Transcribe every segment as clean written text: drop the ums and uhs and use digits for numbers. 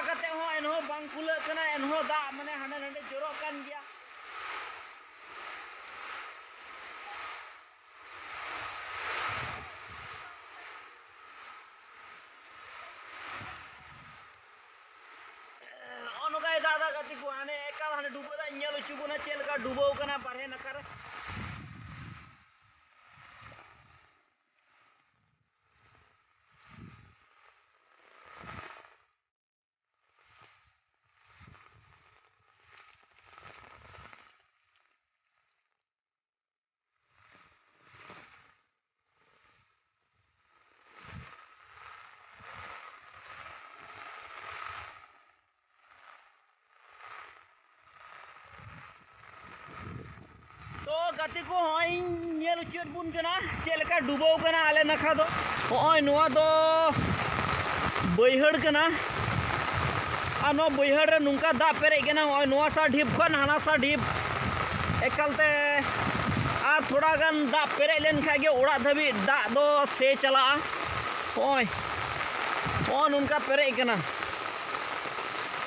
kate ho enho bang kula kana enho da mane hane hane jorok kan gya ono kai dada gati ko hane ekal hane dubo da nyelo chubuna chelka dubo kana parhe nakare तो गति को होय nail चेट बुन कना चेलका डुबो कना आले नखा दो होय नोआ दो बैहड़ कना आ नो बैहड़ रे नुंका दा पेरे कना होय नोआ सा ढिप खन हाना सा ढिप एकलते आ थोड़ा गन दा पेरे लेन खागे ओड़ा धबी दा दो से चला होय होन उनका पेरे कना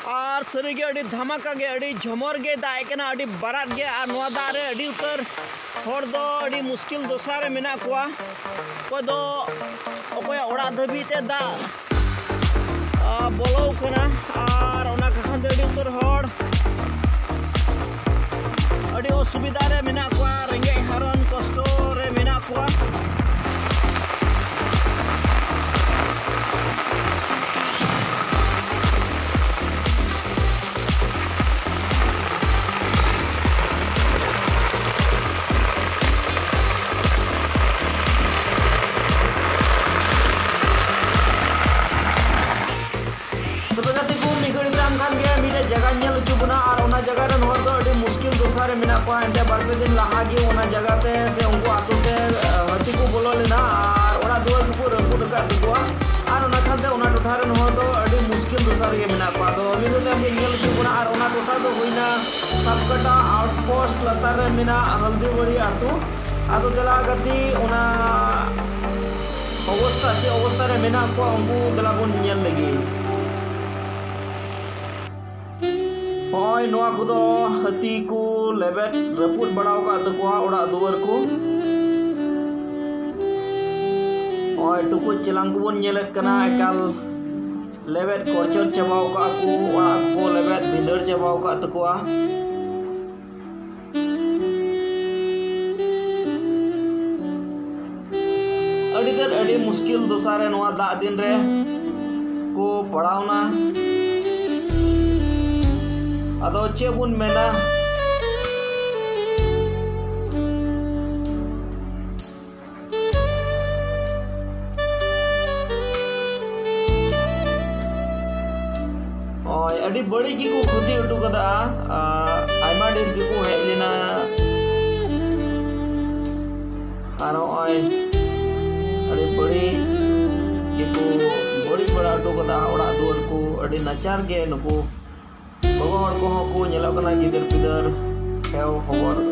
और सरीगे अड़ी धमाका गे अड़ी झमर गे दाए कना अड़ी बरात गे आ नोआ दा रे अड़ी उतर हर दो अड़ी मुश्किल दोसा रे मेना कोआ को दो ओकोय ओड़ा धबी ते दा बोलो कना और ओना खान दे अड़ी उतर हर अड़ी असुविधा रे मेना कोआ रेंगे हरन कष्ट रे मेना कोआ जगह नेल चुबना और ओना जगह रे नोर दो अड़ी मुश्किल दोसारे मेना को एंते बारपे दिन लहा गे ओना जगह ते से उनको आतु ते हती को बोलो लेना और ओना दुआर को रंगु डका दुआ और ओना खाते ओना टोठा रे नोर दो अड़ी मुश्किल दोसारे गे मेना को तो अभी तो हम नेल चुबना और ओना टोठा तो होइना सबकटा आउटपोस्ट लतार रे मेना हल्दी बड़ी आतु आतु दला गति ओना अवस्था रे मेना को उनको दला बोन नेल लगी होय नोआ को दो हती को लेबेट रपुट बड़ाव का तकुआ ओड़ा दुवर को होय टुकु चिलांग को बन नेलेट कना एकाल लेबेट कोरचर चबाव का को ओड़ा को लेबेट भिंदर चबाव का तकुआ अड़ी मुश्किल दोसारे नोआ दा दिन रे को पड़ावना अदो चे बुन मेना अड़ी बड़ी की को खुदी उठू कदा आयमा डेर की को हेज लेना आरो आय अड़ी बड़ी की को बड़ी बड़ा उठू कदा ओड़ा दुआर को अड़ी नचार गे नुको बाबा हर को को नेला कना गिदर पिदर हेव खबर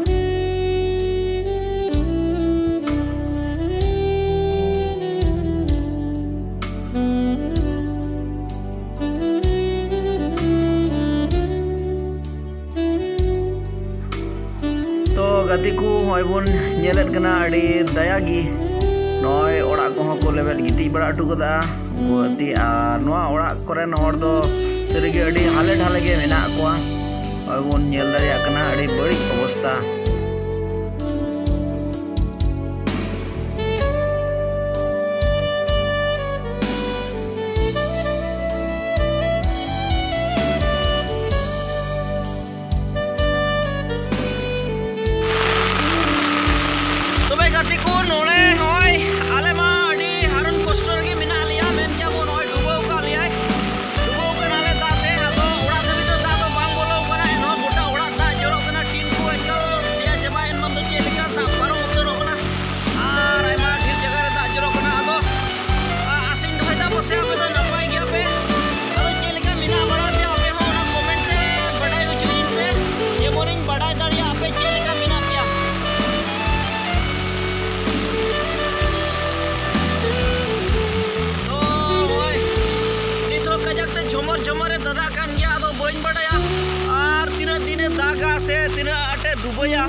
तो गति को होय बन नेलेत कना अड़ी दया गी नय ओड़ा को को लेबेट गिती बड़ा टु कदा गति आ नोआ ओड़ा करे नहर दो सरीगे अड़ी हाले ढाले गे मेना कोआ और बन नेल दारिया कना अड़ी बड़ी अवस्था तबे गति को नोले होय आले मा अड़ी हारन कोस्टर गे मेना लिया मेन क्या बोन होय डुबो का लिया डुबो कना ले दाते हातो ओड़ा धबी तो दातो बांग बोलो कना एनो गोटा ओड़ा दा जोरो कना टीम को एकल बन बड़ाया और तीना दिने दागा से तीना आटे डुबोया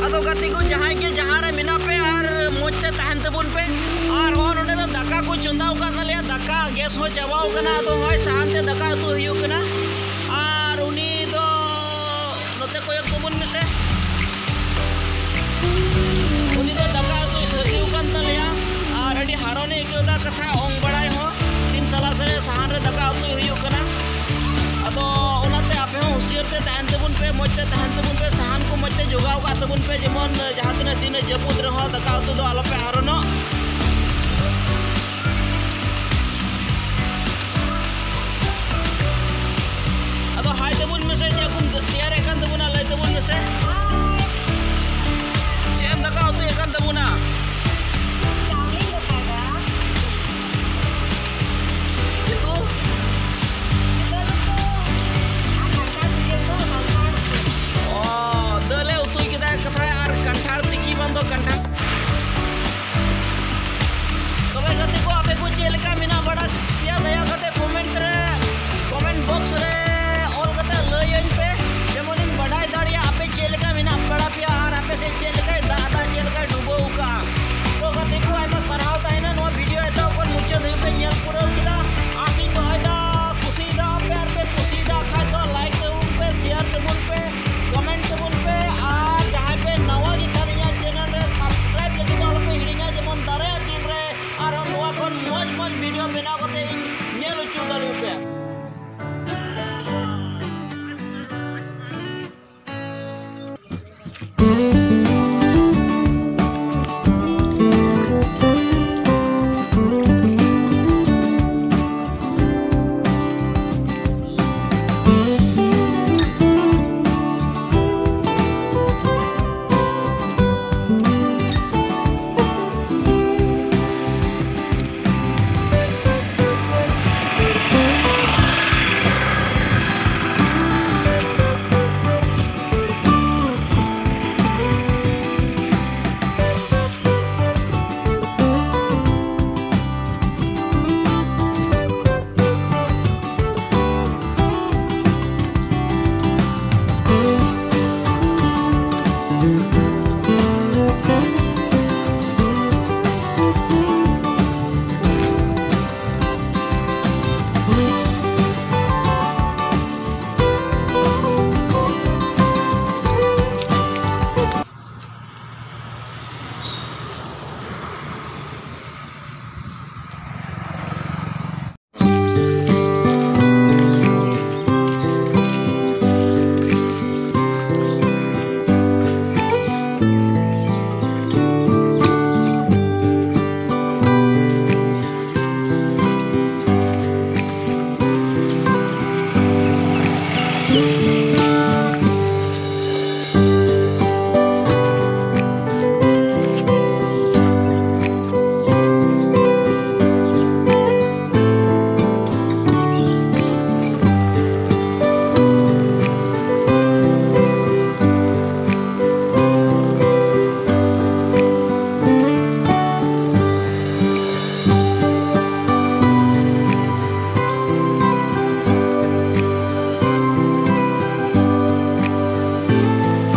अदो गति को जहां के जहां रे मिना पे और मोजते तहन तबुन पे और हो नोडे दा दाका को चंदाव का तले दाका गैस हो चबाव कना तो होय साहन ते दाका तो हुयु कना और उनी दो नोते कोयक तबुन में से उनी दो दाका तो सदिउ कन तलेया और अडी हारोने एकदा कथा ओंग बड़ाय हो तीन साला से साहन रे दाका तो हुयु कना अदो ओनाते आपे हो हुसियर ते तहन तबुन पे मोजते तहन तबुन पे साहन को मोजते जोगाव का तबुन पे जेमन जहां तिना दिन जपुद रहो दाका तो आलो पे हारोनो